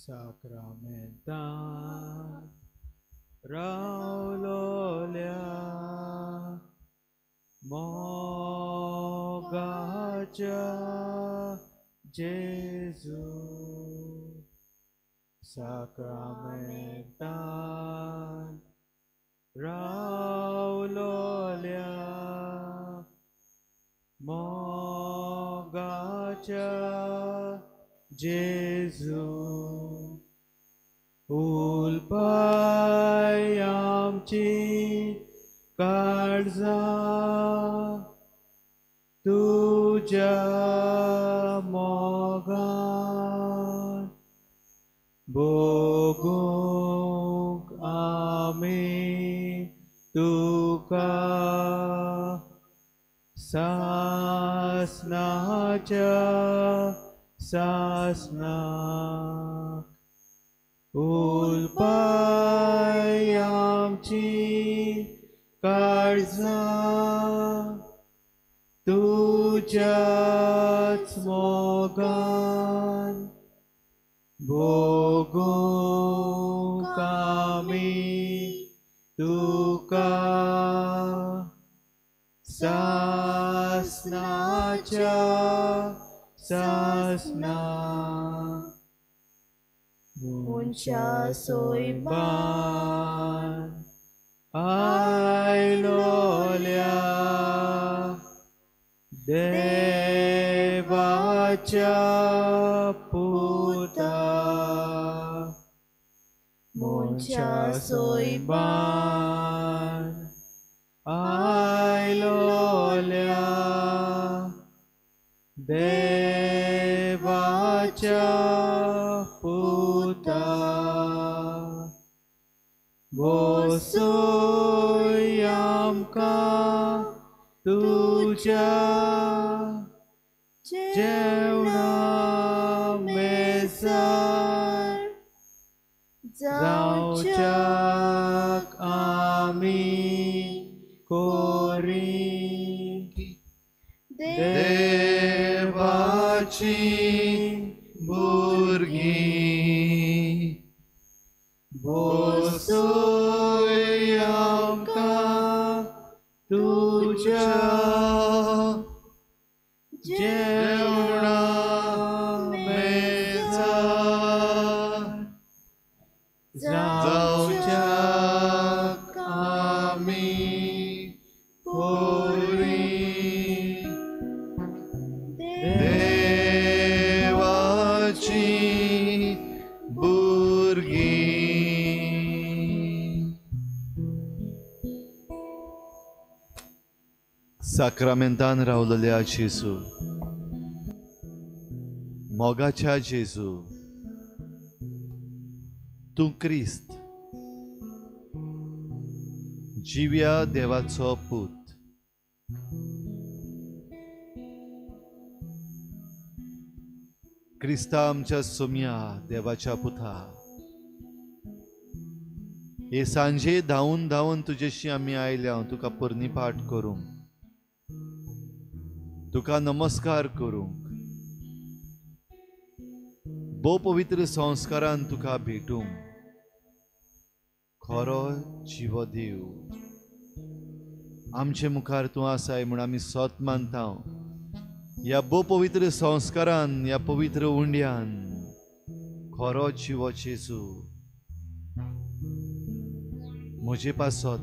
Sacramental Raulolia Mogacha Jesus Sacramental Raulolia Mogacha Jesus Ulpai amchi काळजा तुझ्या मोगान भोगूंक आमी तुका सासनाच्या सासनाक उलपाय आमची काळजा तुझ्याच मोगान भोगूंक आमी तुका सासनाच्या सासनाक मुनशा सोयबान आयलोल्या देवाच्या पुता मुनशा सोयबान आयलोल्या देवाच्या पुता वसोय आमकां तुझ्या जेवणा मेजार जावच्याक आमी कोरी देवाची भुरगीं वसोय आमकां तुझ्या जेवणा मेजार जावच्याक आमी कोरी देवाची भुरगीं. साक्रामेंतान रावलेल्या जेजू, मोगाच्या जेजू, तूं क्रिस्त, जिव्या देवाचो पूत. क्रिस्ता आमच्या सोम्या देवाच्या पुता. हे सांजे धांवन धांवन तुजेशी आमी आयल्या तुका परनीपाट करूंक, तुका नमस्कार करूंक, भोव पवित्र संस्कारान तुका भेटूंक. खरो जिवो देव आमचे मुखार तूं आसाय म्हूण आमी सोत मानता. ह्या भोव पवित्र संस्कारान, ह्या पवित्र उंड्यान खरो जिवो जेजू म्हजे पासत,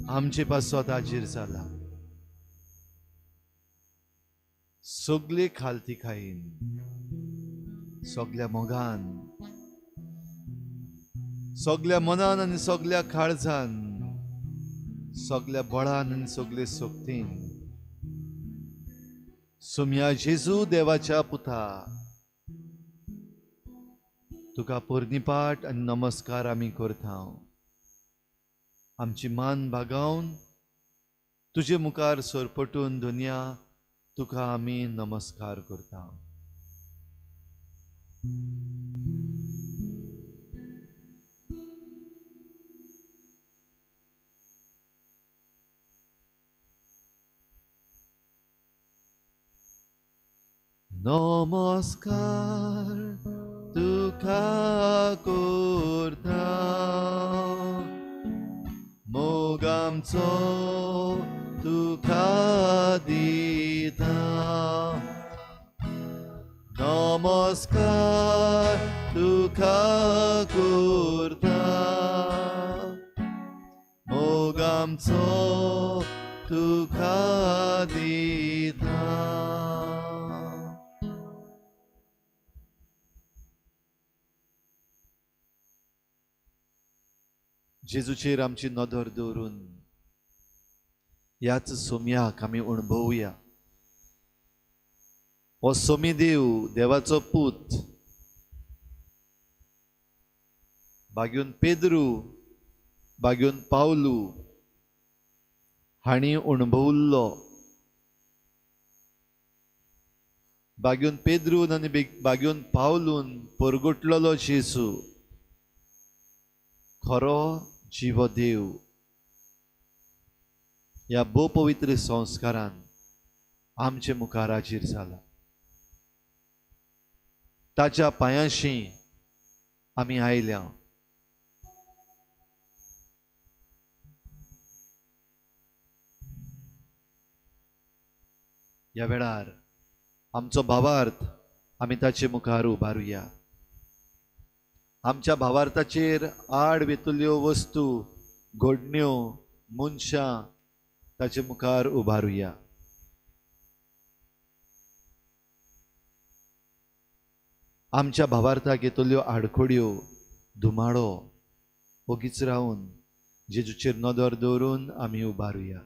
आमचे पासत हाजीर जाला. सगळे खालती खाईन, सगळ्या मोगान, सगळ्या मनान आनी सगळ्या काळजान, सगळ्या बळान आनी सगळे सोबतीन सोम्या जेजू देवाच्या पुता तुका परनीपाट आनी नमस्कार आमी करता. आमची मान भागावन तुजे मुखार सरपटून दुनिया तुका आमी नमस्कार करता. नमस्कार कोरता मोग आमचो तुका दिता नमस्कार तुका कोरता मोग आमचो तुका दिता जेजूचेर आमची नदर दवरून ह्याच सोम्याक आमी अणभवुया हो सोमी देव देवाचो पूत बागेवन पेद्रू बागेवन पावलू हाणी अणभवल्लो बागेवन पेद्रून आनी बागेवन पावलून परगटलेलो जेजू खरो जीव देव ह्या भोव पवित्र संस्कारान आमचे मुखार हाजीर जाला ताच्या पांयाशी आमी आयल्या ह्या वेळार आमचो भावार्थ आमी ताचे मुखार उबारुया आमच्या भावार्थाचेर आड वेतल्यो वस्तू घडण्यो मनशां ताचे मुखार उबारुया आमच्या भावार्थाक येतल्यो आडखोड्यो धुमाळो ओगीच रावन जेजूचेर नदर दवरून आमी उबारुया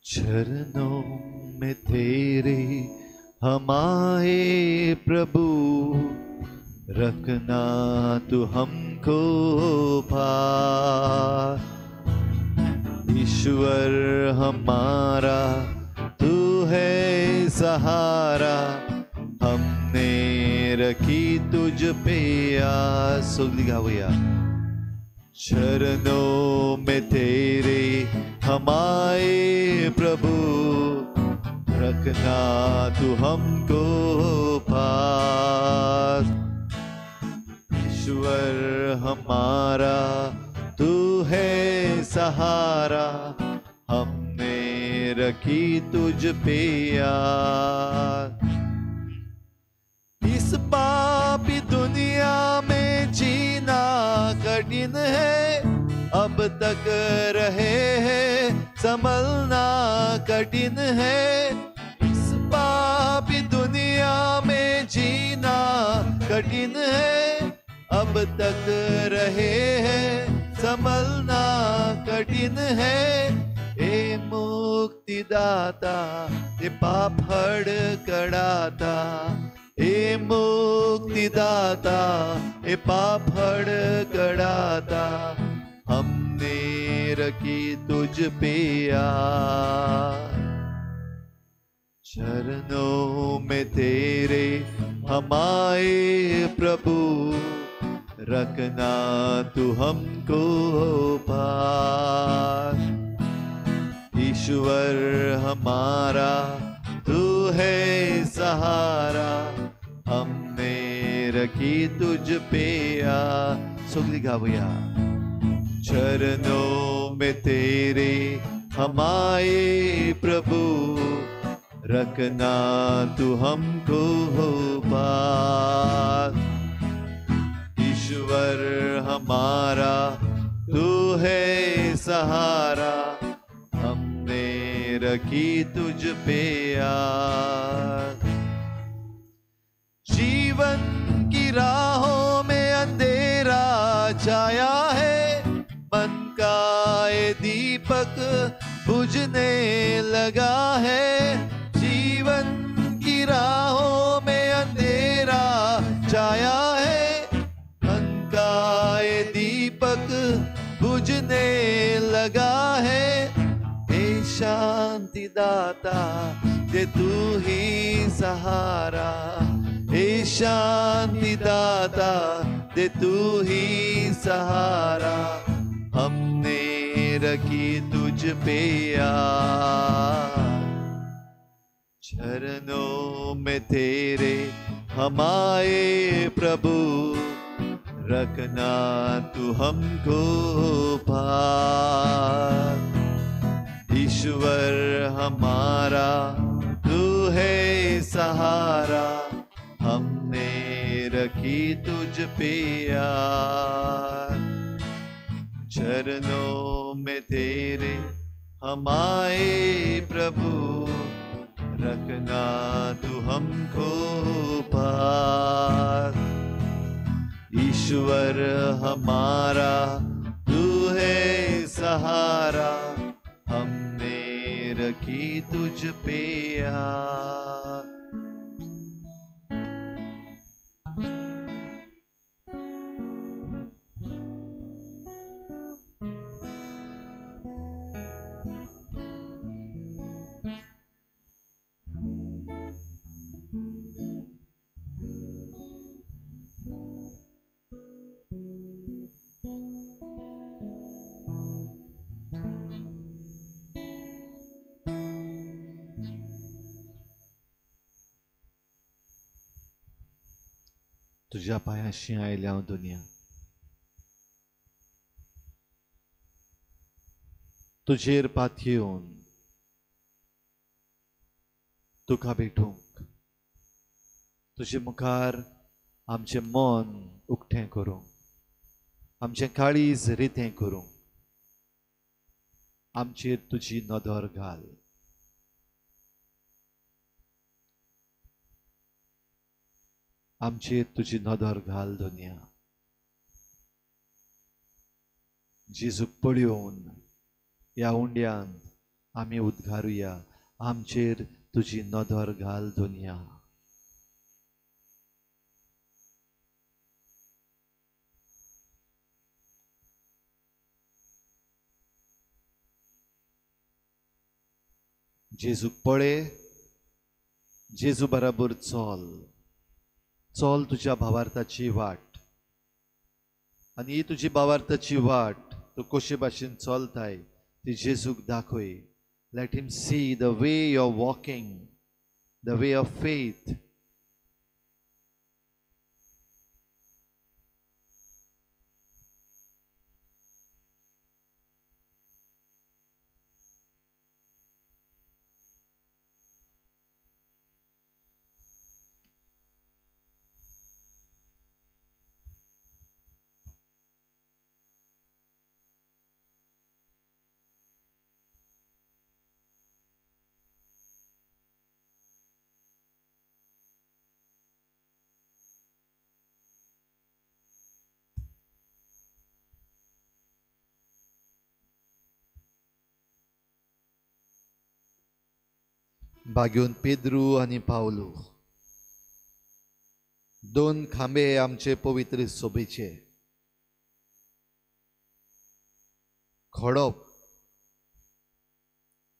चरणों में तेरे हम आए प्रभु रखना तू हमको पार ईश्वर हमारा तू है सहारा हमने रखी तुझ पे आस गावया चरणों में तेरे हम आए प्रभु रखना तू हमको पास ईश्वर हमारा तू है सहारा हमने रखी तुझ पे आस इस पापी दुनिया में जीना कठिन है अब तक रहे हैं संभलना कठिन है इस पापी दुनिया में जीना कठिन है अब तक रहे हैं संभलना कठिन है ए मुक्तिदाता ए पाप हड़ कड़ाता ए मुक्तिदाता ए पाप हड़ कड़ाता हमने रखी तुझ पे आस चरणों में तेरे हम आए प्रभु रखना तू हमको पास ईश्वर हमारा तू है सहारा हमने रखी तुझ पे आस सुगली गावया चरणों में तेरे हम आए प्रभु रखना तू हमको पास हमारा, तू है सहारा, हमने रखी तुझ पे आस। जीवन की राहों में अंधेरा छाया है, मन का ये दीपक बुझने लगा है। जीवन की राहों में अंधेरा छाया है, मन का ये दीपक बुझने लगा है। हे शांति दाता दे तू ही सहारा, हे शांति दाता दे तू ही सहारा, हमने रखी तुझ पे आस। चरणों में तेरे हम आए प्रभु, रखना तू हमको पास। ईश्वर हमारा, तू है सहारा, हमने रखी तुझ पे आस। चरणों में तेरे हम आए प्रभु, रखना तू हमको पास। ईश्वर हमारा, तू है सहारा, हमने रखी तुझ पे आस। तुझ्या पायाशी आयल्या दुनिया, तुझेर पातयेवन तुका भेटूंक, तुझे मुखार आमचे मन उक्तें करूंक, आमचे काळीज रितें करूंक आमचेर तुजी नदर घाल। आमचेर तुजी नदर घाल दुनिया। जेजूक पळयोवन ह्या उंड्यान आमी उद्गारुया, आमचेर तुजी नदर घाल दुनिया। जेजूक पळे, जेजू बराबर चल, चल तुझ्या भावार्थाची वाट, आनी ही तुजी भावार्थाची वाट तू कशे भाशेन चलताय ती जेजूक दाखय। Let him see the way you are walking, the way of faith. बागेवन पेद्रू आनी पावलू दोन खांबे आमचे पवित्र सोबेचे। खोडप,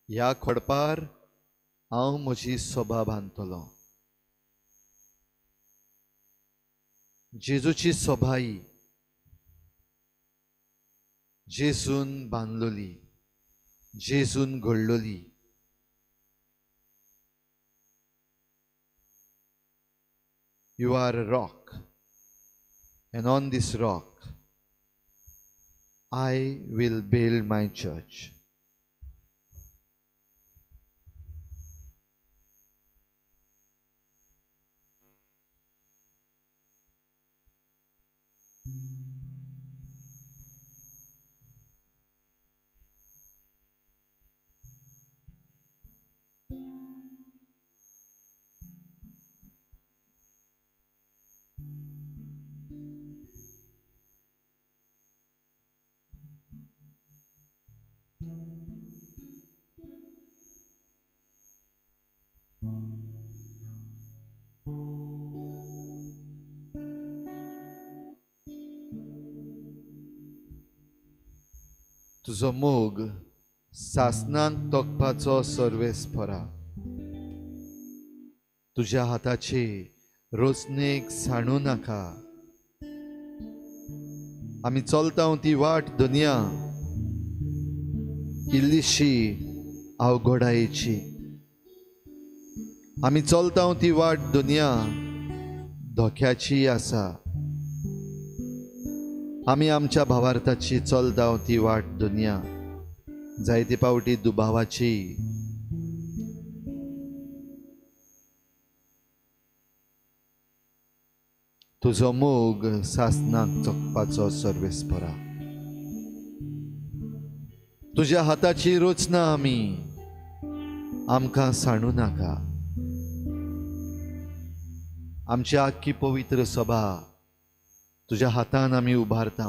ह्या खोडपार हांव म्हजी सोबा बांदतलो। जेजूची सोबाई जेजून बांदलोली, जेजून घडलोली। You are a rock, and on this rock I will build my church. तुजो मोग सासनाक तोकपाचो सर्वेस्परा, तुज्या हाताची रोचणेक सांडू नाका. आमी चलता ती वाट दुनिया इल्लीशी अवघडायेची. आमी चलता ती वाट दुनिया धोक्याची आसा. आमी आमच्या भावार्थाची चलता ती वाट दुनिया जायते पावटी दुबावाची. तुजो मोग सासनाक चोखपाचो सर्वेस्परा, तुज्या हाताची रोचना आमी आमकां सांडू नाका. आमची आख्खी पवित्र सभा तुज्या हातान आमी उबारता.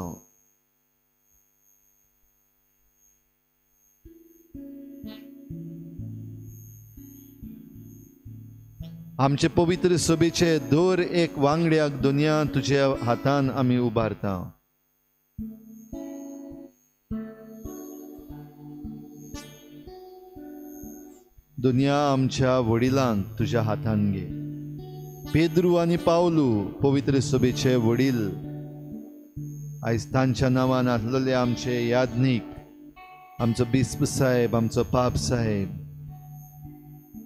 आमचे पवित्र सभेचे दर एक वांगड्याक दुनिया तुज्या हातान आमी उबारता. दुनिया आमच्या वडिलांक तुज्या हातान घे. पेद्रू आनी पावलू पवित्र सभेचे वडील आयज तांच्या नांवान आसलेले आमचे यादनीक, आमचो बिस्प साहेब, आमचो पाप साहेब,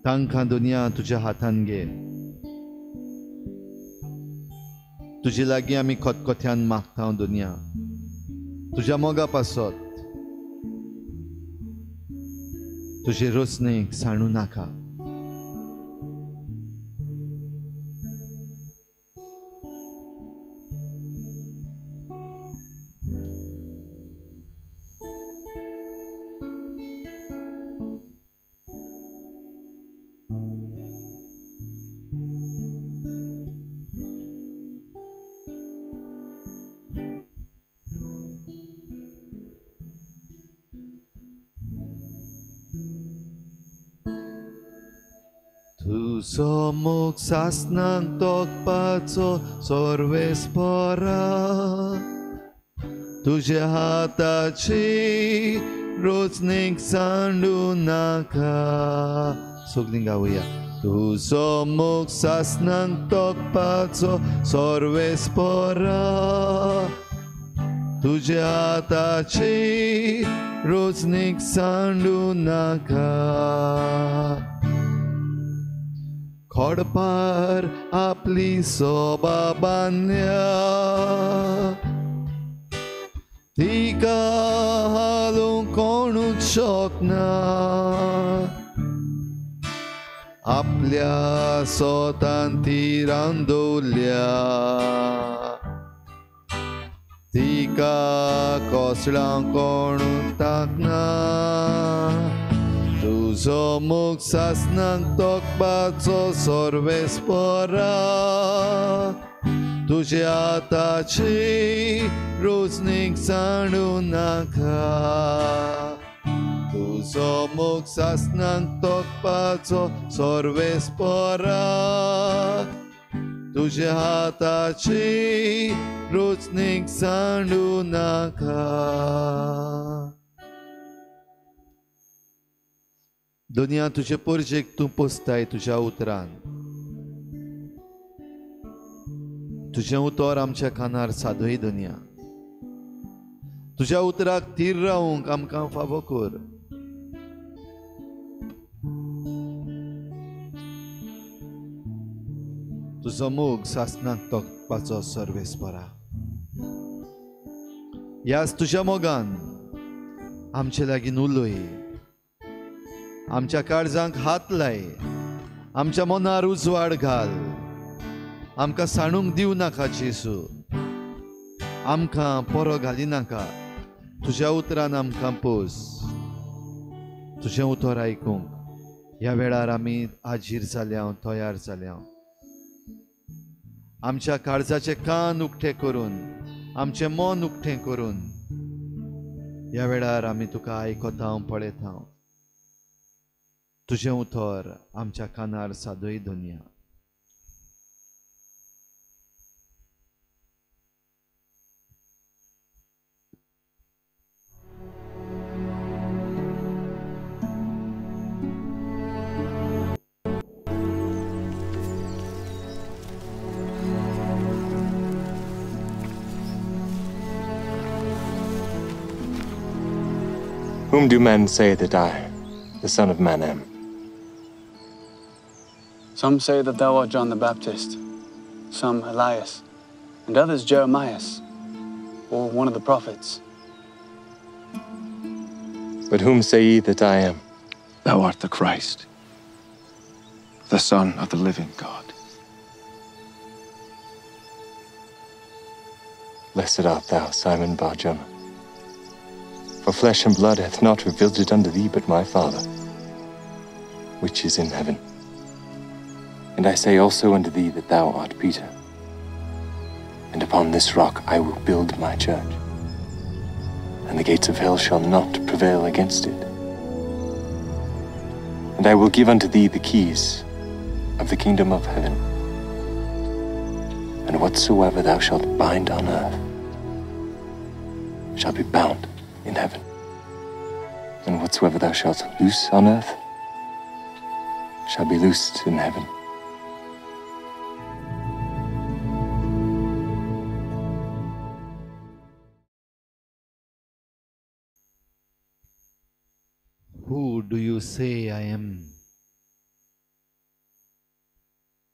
तांकां दुनिया तुज्या हातान घे. तुजे लागीं आमी खतखत्यान मागता दुनिया, तुज्या मोगा पासत तुजे रोचणेक सांडू नाका. तुजो मोग सासनाक तोकपाचो सर्वेस्परा, तुज्या हाताची रोचणेक सांडू नाका. सगळीं गावया. तुजो मोग सासनाक तोकपाचो सर्वेस्परा, तुज्या हाताची रोचणेक सांडू नाका. खोडपार आपली सोबा बांदल्या, तिका हालूंक कोणूच शकना. आपल्या सोतान ती रांदोवल्या, तिका कोसळां कोणूच ताकना. तुजो मोग सासनाक तोकपाचो सर्वेस्परा, तुज्या हाताची रोचणेक सांडू नाका. तुजो मोग सासनाक तोकपाचो सर्वेस्परा, तुज्या हाताची रोचणेक सांडू नाका. दुनिया तुजे परजेक तूं पोसताय तुज्या उतरान. तुजें उतर आमच्या कानार सादय दुनिया. तुज्या उतराक थीर रावूंक आमकां फावो कर. तुजो मोग सासनाक तोकपाचो सर्वेस्परा. ह्याच तुज्या मोगान आमचे लागीं उलय. आमच्या काळजांक हात लाय. आमच्या मनार उजवाड घाल. आमकां सांडूंक दिव नाका जेसू. आमकां परो घाली नाका. तुज्या उतरान आमकां पोस. तुजें उतर आयकूंक ह्या वेळार आमी हाजीर जाल्या, तयार जाल्या. आमच्या काळजाचे कान उक्ते करून, आमचें मन उक्तें करून ह्या वेळार आमी तुका आयकता, पळयता. तुजें उतर आमच्या कानार सादय दुनिया. Whom do men say that I, the Son of Man, am? Some say that thou art John the Baptist, some Elias, and others Jeremias, or one of the prophets. But whom say ye that I am? Thou art the Christ, the Son of the living God. Blessed art thou, Simon Bar-Jonah. For flesh and blood hath not revealed it unto thee, but my Father, which is in heaven. And I say also unto thee that thou art Peter, and upon this rock I will build my church, and the gates of hell shall not prevail against it. And I will give unto thee the keys of the kingdom of heaven. And whatsoever thou shalt bind on earth shall be bound in heaven. And whatsoever thou shalt loose on earth shall be loosed in heaven. Who do you say I am?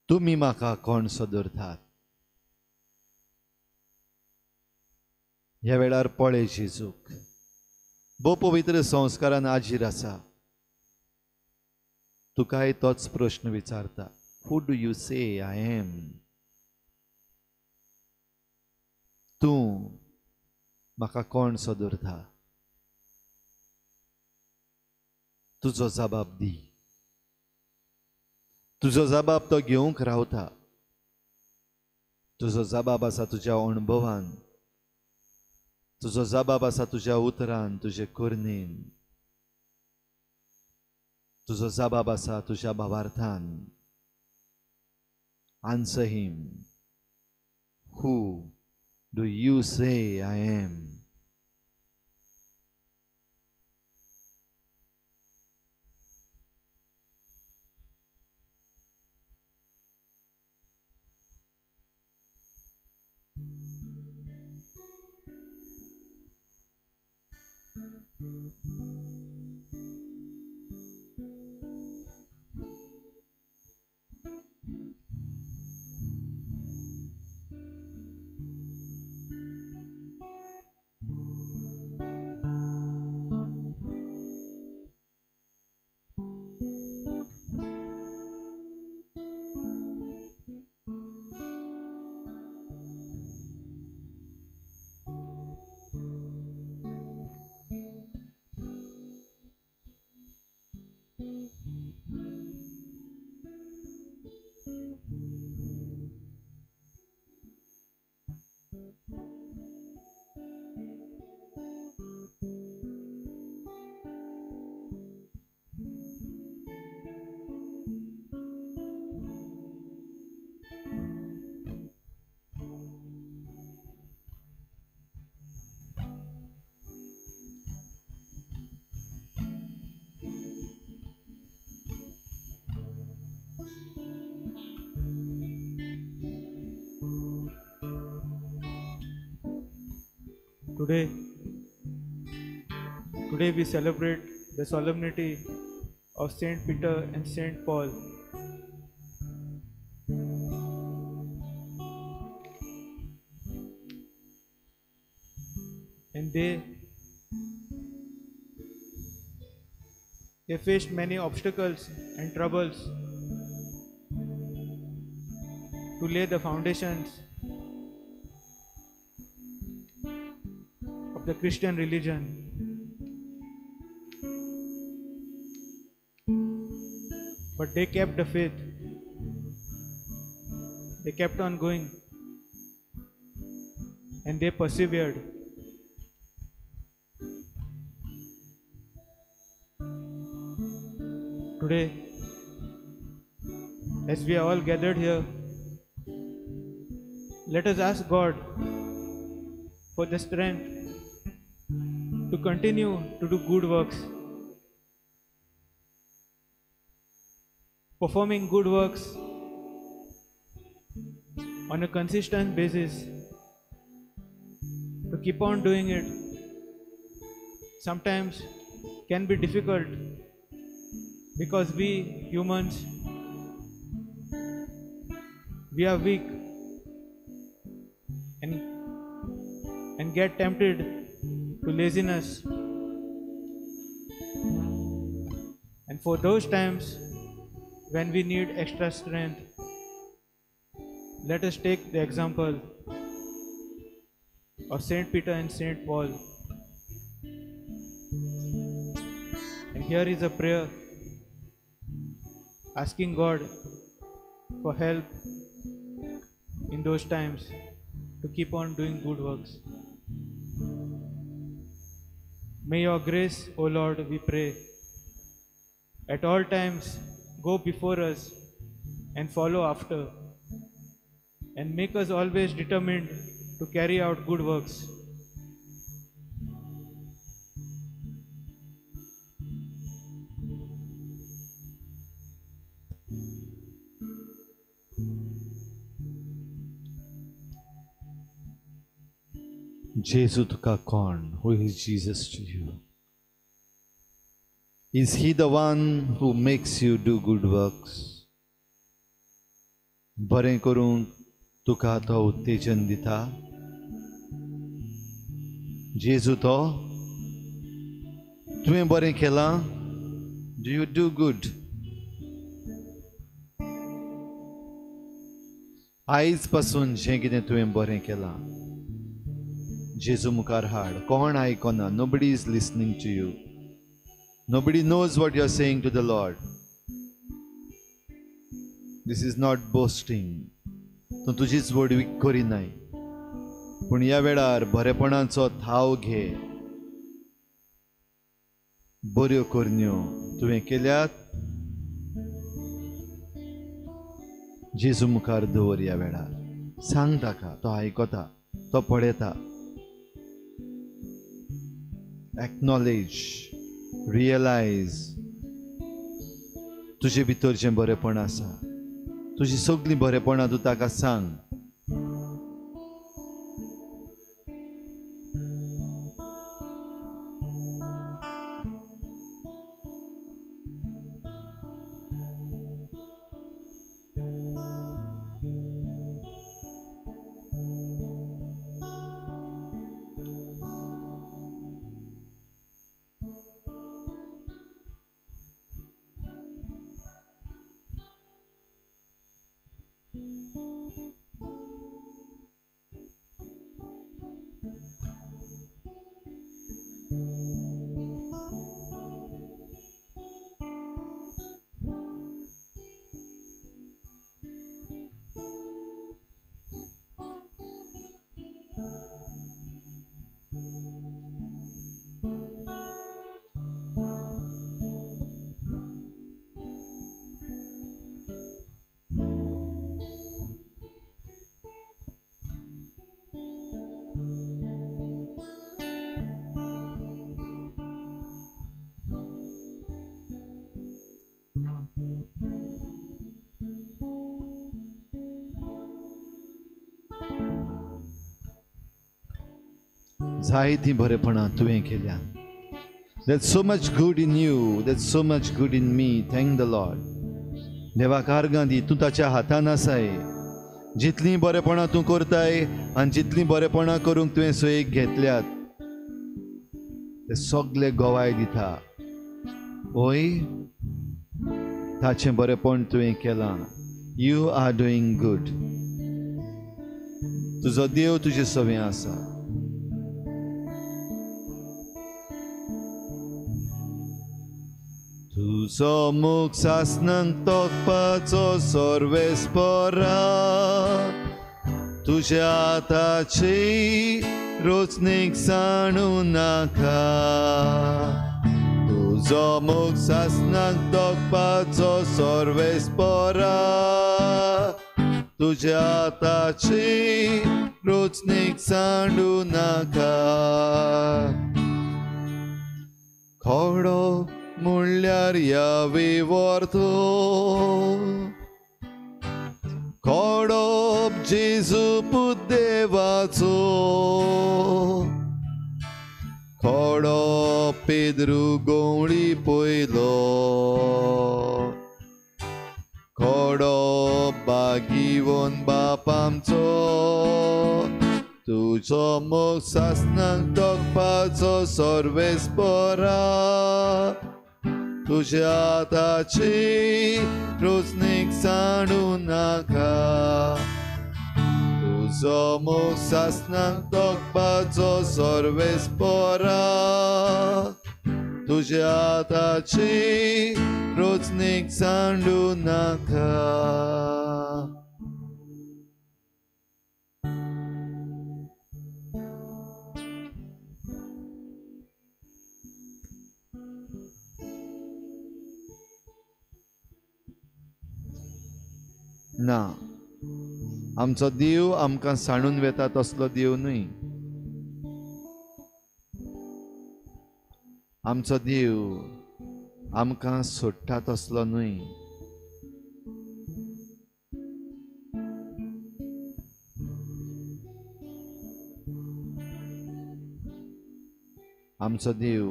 तुम्ही म्हाका कोण सोदुरतात? ह्या वेळार पळय जेजूक, भोव पवित्र संस्कारान आजीर आसा. तुकाय तोच प्रश्न विचारता. हू डू यू से आय एम? तूं म्हाका कोण सोदुरता? तुजो जबाब दी. तुजो जबाब तो घेवंक रावता. तुजो जबाब आसा तुज्या अणभवान. तुजो जबाब आसा तुज्या उतरान, तुजे कुर्णीन. तुजो जबाब आसा तुज्या भावार्थान. Answer him. Who do you say I am? Today we celebrate the solemnity of Saint Peter and Saint Paul. And they faced many obstacles and troubles to lay the foundations of the Christian religion. But they kept the faith. They kept on going. And they persevered. Today, as we are all gathered here, let us ask God for the strength to continue to do good works. Performing good works on a consistent basis, to keep on doing it. Sometimes can be difficult because we humans, we are weak and get tempted to laziness. And for those times when we need extra strength, let us take the example of Saint Peter and Saint Paul. And here is a prayer asking God for help in those times to keep on doing good works. May your grace, O Lord, we pray, at all times go before us and follow after, and make us always determined to carry out good works. Jesu tuka kon? Who is Jesus to you? Is he the one who makes you do good works? बरें करूंक तुका तो उत्तेजन दिता? जेजू तो तुवें बरें केलां? Do you do good? आयज पासून जें कितें तुवें बरें केलां जेजू मुखार हाड. कोण आयकना. Nobody is listening to you. Nobody knows what you are saying to the Lord. This is not boasting. तूं तुजीच वडवीक करिनाय, पूण ह्या वेळार बरेपणाचो थाव घे. बऱ्यो करण्यो तुवें केल्यात, जेजू मुखार दवर. ह्या वेळार सांग ताका, तो आयकता, तो पळयता. Acknowledge, realize तुजे भितर जें बरेपण आसा, तुजी सगळीं बरेपणां तूं ताका सांग. जायतीं बरेपणां तुवें केल्या. There's so much good in you. There's so much good in me. Thank the Lord. देवाक आर्गां दी. तूं ताच्या हातान आसाय. जितलीं बरेपणां तूं करताय आनी जितलीं बरेपणां करूंक तुवें सोयेक घेतल्यात, ते सगळे गोवाय दिता. ओय, ताचें बरेपण तुवें केलां. You are doing good. तुजो देव तुजे सवें आसा. तुजो मुख सासनांक तोखपाचो सर्वेस्परा, तुज्या हाताची रोचणीक सांडू नाका. तुजो मुख सासनांक तोखपाचो सर्वेस्परा, तुज्या हाताची रोचणीक सांडू नाका. खडो म्हणल्यार यावे वर्तो, खडोप जेजू पूत देवाचो. खडोप पेद्रू गवळी पयलो खोडो बागीवन बाप आमचो तुजो मोग सासनाक तोकपाचो सर्वेस्परा तुझ्या हाताची रोजनीक सांडू नाका तुजो मोग सासनाक तोकपाचो सर्वेस्परा तुझ्या हाताची रोजनीक सांडू नाका. ना, आमचो देव आमकां सांडून वेता तसलो देव न्हय. आमचो देव आमकां सोडटा तसलो न्हय. आमचो देव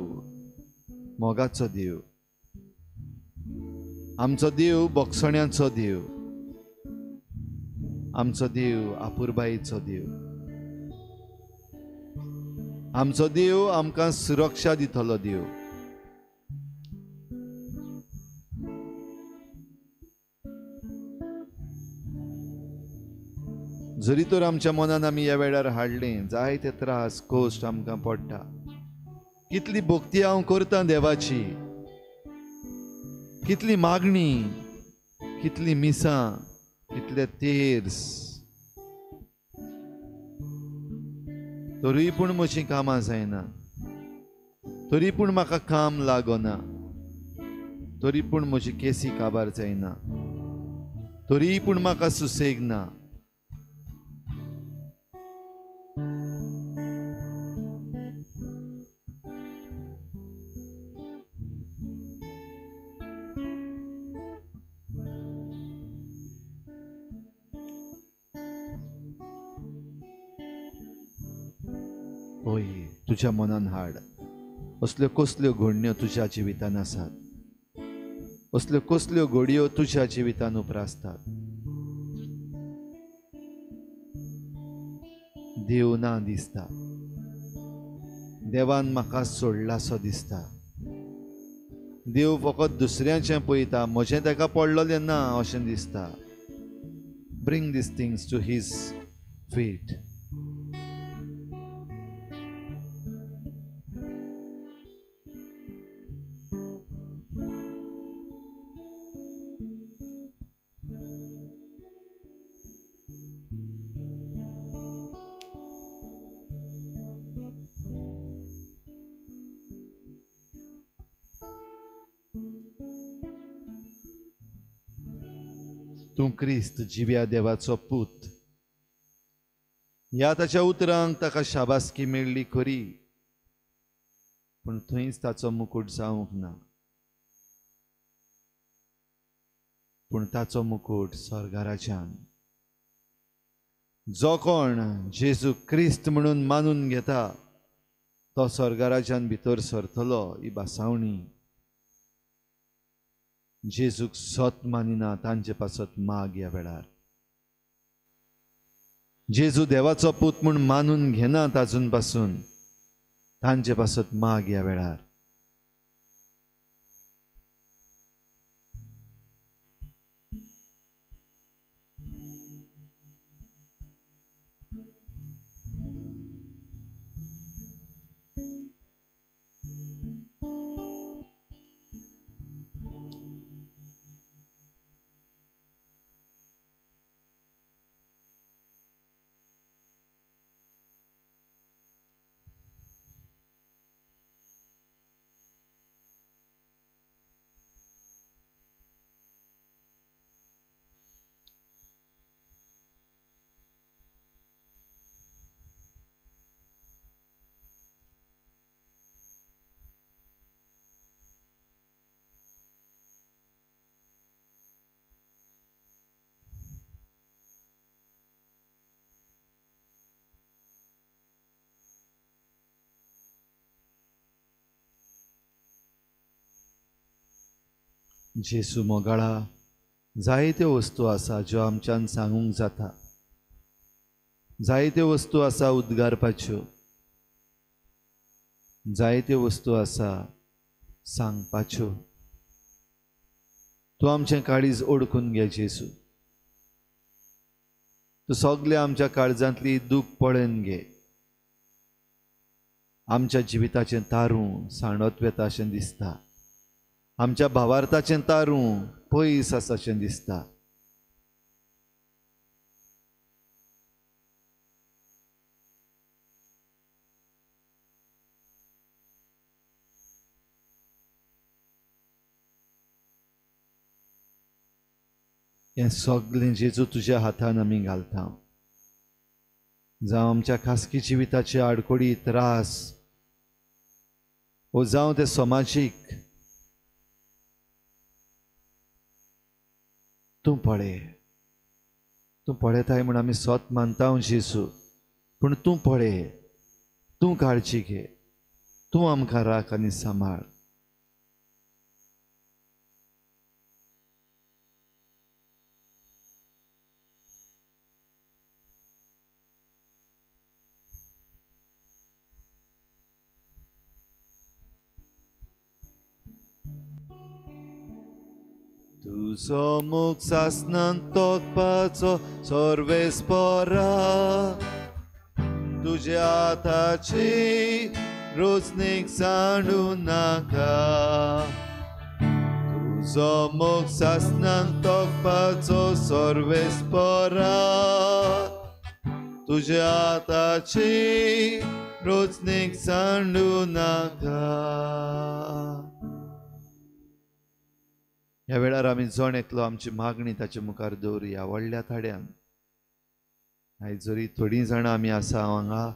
मोगाचो देव. आमचो देव बोगसण्याचो देव. आमचो देव आपुरबायेचो देव. आमचो देव आमकां सुरक्षा दितलो देव. जरी तर आमच्या मनान आमी ह्या वेळार हाडलें जायते त्रास कोश्ट आमकां पडटा. कितली भक्ती हांव करतां देवाची, कितली मागणी, कितली मिसां, कितले तेर्स, तरी पूण म्हजीं कामां जायना. तरी पूण म्हाका काम लागना. तरी पूण म्हजी केसी काबार जायना. तरी पूण म्हाका सुसेग ना. ओय, तुझ्या मनान हाड. असल्यो कसल्यो घडण्यो तुज्या जिवितान आसात. असल्यो कसल्यो घडयो तुज्या जिवितान उप्रासतात. देव ना दिसता. देवान म्हाका सोडलासो दिसता. देव फकत दुसऱ्याचें पळयता, म्हजें ताका पडलेलें ना अशें दिसता. Bring these things to his feet. तूं क्रिस्त जिव्या देवाचो पूत. ह्या ताच्या उतरांक ताका शाबासकी मेळ्ळी खरी, पूण थंयच ताचो मुकुट जावंक ना. पूण ताचो मुकुट स्वर्गाराच्यान. जो कोण जेजू क्रिस्त म्हणून मानून घेता तो स्वर्गाराच्यान भितर सरतलो ही बासावणी. जेजूक सत मानिना तांचे पासत माग ह्या वेळार. जेजू देवाचो पूत म्हूण मानून घेनात आजून पासून तांचे पासत माग ह्या वेळार. जेसू मोगाळा जायत्यो वस्तू आसा ज्यो आमच्यान सांगूंक जाता, जायत्यो वस्तू आसा उद्गारपाच्यो, जायत्यो वस्तू आसा सांगपाच्यो. तूं आमचें काळीज ओळखून घे जेसू. तूं सगल्या आमच्या काळजांतली दूख पळोवन घे. आमच्या जिविताचें तारूं सांडत वेता अशें दिसता. आमच्या भावार्थाचें तारूं पयस आसा अशें दिसता. हें सगळें जेजू तुज्या हातान आमी घालता. जावं आमच्या खासगी जिविताचे आडकोडी त्रास, वो जावं ते समाजीक, तूं पळय. तूं पळयताय म्हूण आमी सोत मानता जेजू, पूण तूं पळय, तूं काळजी घे, तूं आमकां राख आनी सांबाळ. तुजो मुख सासनान तोकपाचो सोर्वेस पोरा, तुज्या हाताची रोचणीक सांडू नाका. तुजो मुख सासनान तोकपाचो सोर्वेस पोरा, तुज्या हाताची रोचणीक सांडू नाका. ह्या वेळार आमी जण एकलो आमची मागणी ताचे मुखार दवरुया व्हडल्या थाड्यान. आयज जरी थोडीं जाणां आमी आसा हांगा,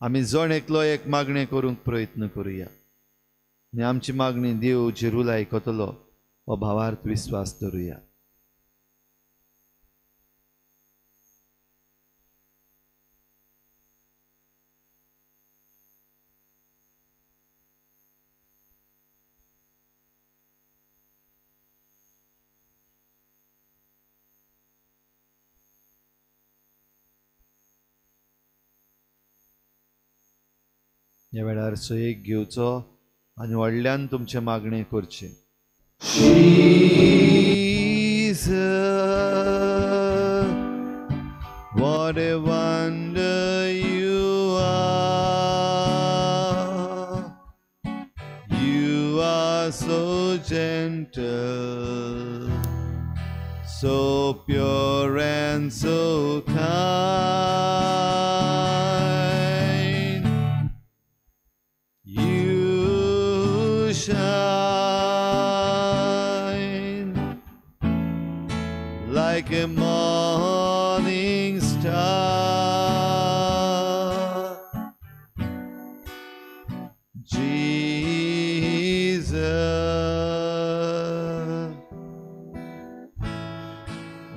आमी जण एकलो एक मागणी करूंक प्रयत्न करुया आनी आमची मागणी देव जरूर आयकतलो हो भावार्थ विस्वास दवरुया. ह्या वेळार सयेक घेवचो आनी व्हडल्यान तुमचे मागणी करचे. Jesus, what a wonder you are. You are so gentle, so pure and so kind. You shine like a morning star. Jesus,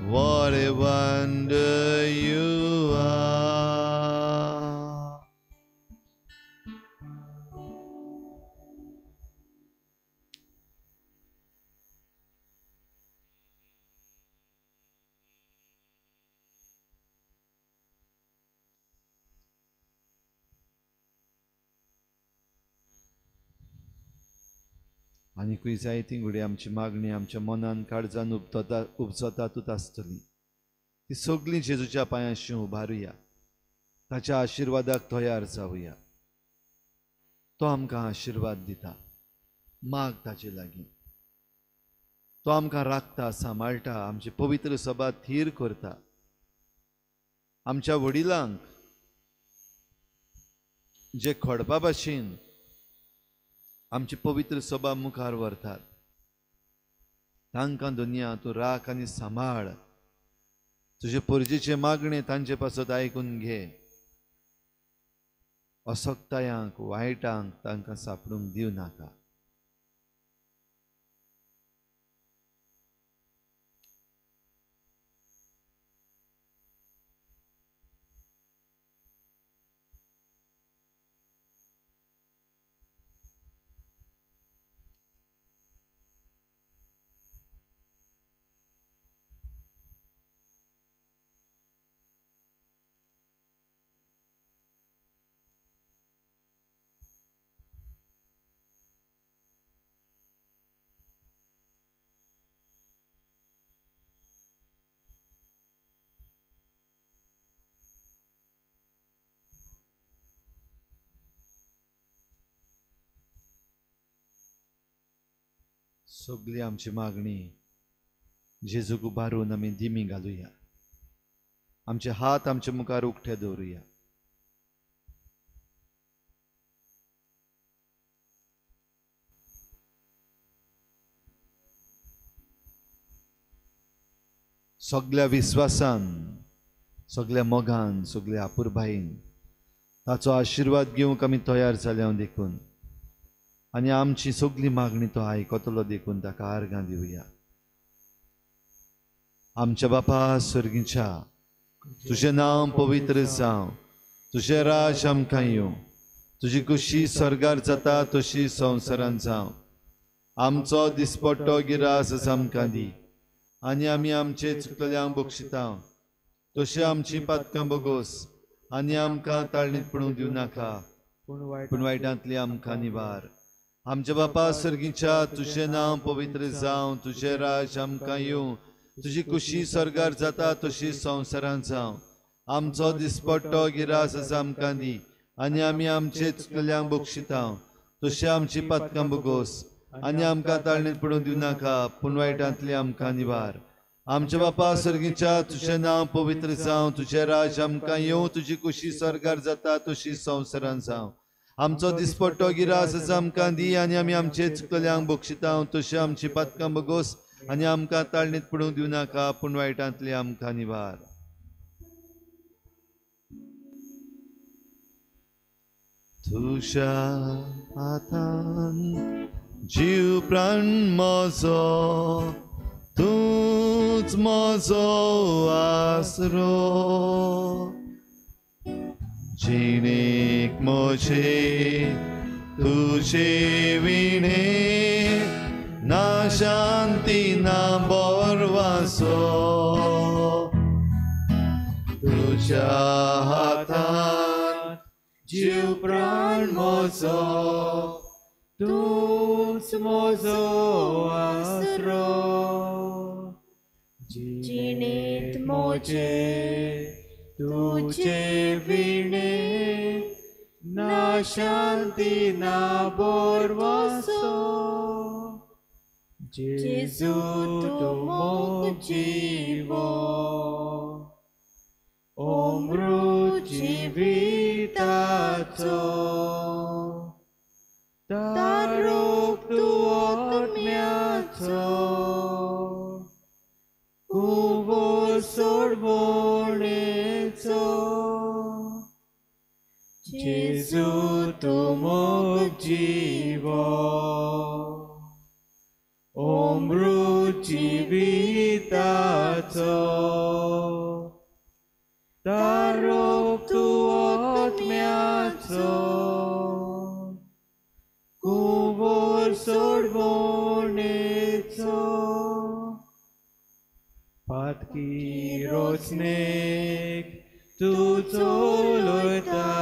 what a wonder you are. आनीकूय जायती घडी आमची मागणी आमच्या मनान काळजान उपजतातूच आसतली. ती सगळीं जेजूच्या पांयाशी उबारुया, ताच्या आशिर्वादाक तयार जावुया. तो आमकां आशिर्वाद दिता. माग ताचे लागीं. तो आमकां राखता, सांबाळटा, आमची पवित्र सभा थीर करता. आमच्या वडिलांक जे खडपा भाशेन आमची पवित्र सभा मुखार व्हरतात, तांकां दुनिया तूं राख आनी सांबाळ. तुजे परजेचे मागणे तांचे पासत आयकून घे. असक्तायांक वायटांक तांकां सापडूंक दिव नाका. सगळी आमची मागणी जेजूक उबारून आमी दिमी घालुया. आमचे हात आमचे मुखार उक्ते दवरुया. सगळ्या विश्वासान, सगळ्या मोगान, सगळ्या आपुरबायेन ताचो आशिर्वाद घेवंक आमी तयार जाले हांव देखून, आनी आमची सगळी मागणी तो आयकतलो देखून ताका आर्गां दिवया. आमच्या बापा स्वर्गीच्या, तुझें नांव पवित्र जावं, तुझें राज आमकां येवं, तुजी कुशी स्वर्गार जाता तशी संवसारान जावं. आमचो दिसपट्टो गिरास आमकां दी, आनी आमी आमचे चुकलेल्यांक बक्षिता तशी आमची पातकां बोगोस, आनी आमकां ताळणीत पडूंक दिवं नाका, पूण वायटांतली आमकां निवार. आमच्या बापा सर्गीच्या, तुझें नांव पवित्र जावं, तुझें राज आमकां येवं, तुजी कुशी स्वर्गार जाता तशी संवसारांत जावं. आमचो दिसपट्टो गिरास आमकां दी, आनी आमी आमचे चुकलेल्यांक बक्षिता तशी आमची पातकां बोगोस, आनी आमकां ताळणीत पडूंक दिवं नाका, पूण वायटांतली आमकां निवार. आमच्या बापा स्वर्गीच्या, तुझें नांव पवित्र जावं, तुझें राज आमकां येवं, तुजी कुशी स्वर्गार जाता तशी संवसारांत जावं. आमचो दिसपट्टो गिरास आमकां दी, आनी आमी आमचे चुकलेल्यांक बक्षिता तशी आमची पातकां बोगोस, आनी आमकां ताळणीत पडूंक दिवं नाका, पूण वायटांतली आमकां निवार. तुझ्या हातान जीव प्राण म्हजो, तूच म्हजो आसरो. जिणेक म्हजे तुजे विणे, ना शांती ना बोरवासो. तुझ्या हातान जीव प्राण म्हजो, तूच म्हजो आसरो. जिणेंत म्हजे तुजे विणे, ना शांती ना बोरवासो. जेजू तूं मोग जिवो, अमृत जिविताचो. तारोक तूं आत्म्याचो, कुवो सोडवणेचो. जेजू तूं मोग जिवो, अमृत जिविताचो. तारोक तूं आत्म्याचो, कुवोर सोडवणेचो. पातकी रोचनेक तूं चोलयताय,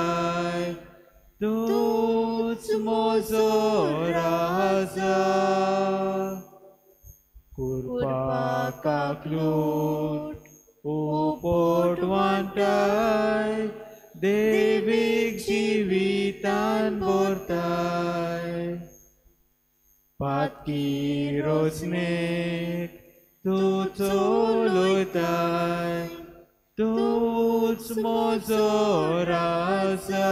तूंच म्हजो राजा. कुरपाकाकलूट उपोटवांटाय, देवीक जिवितान भरताय. पातकी रोचनेक तूं चोलयताय, तूच म्हजो राजा.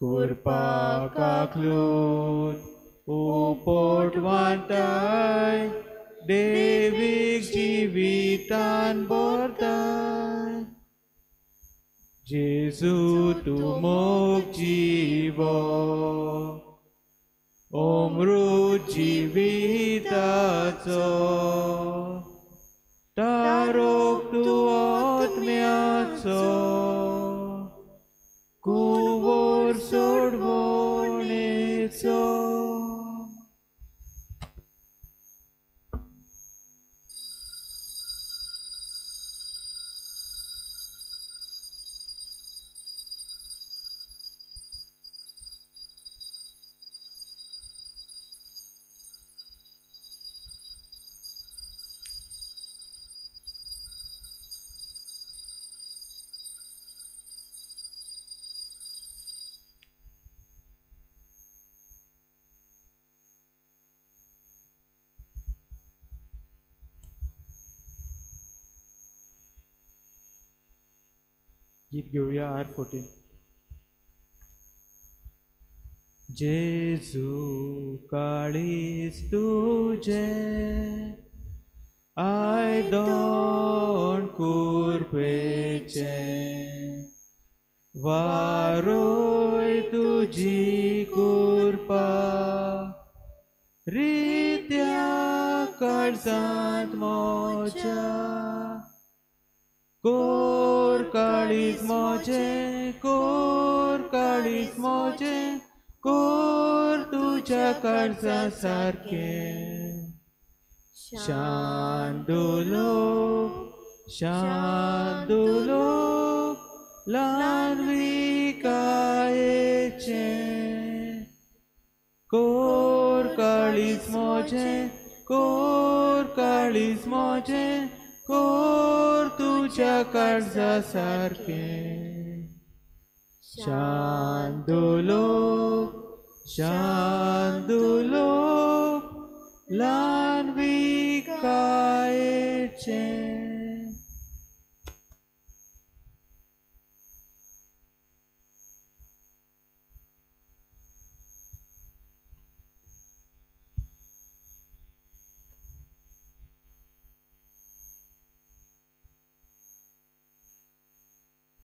कुरपाकाकलूट उपोटवांटाय, देवीक जिवितान भरताय. जेजू तूं मोग जिवो, अमृत जिविताचो. तारोक तूं आत्म्याचो, कुवोर सोडवणेचो. गीत घेऊया R14. जेजू काळीज तुझे आयदोण कुरपेचे वारोय तुझी कुरपा रित्या काळजांत मोच्या कोर काळीज मोचे कोर काळीज मोचे कोर तुझ्या काळजा सारखे शांदुलो लानवी कायेचे कोर काळीज मोचे कोर काळीज मोचे कोर तुझ्या काळजा सारखे शांदुलो लानवी कायेचे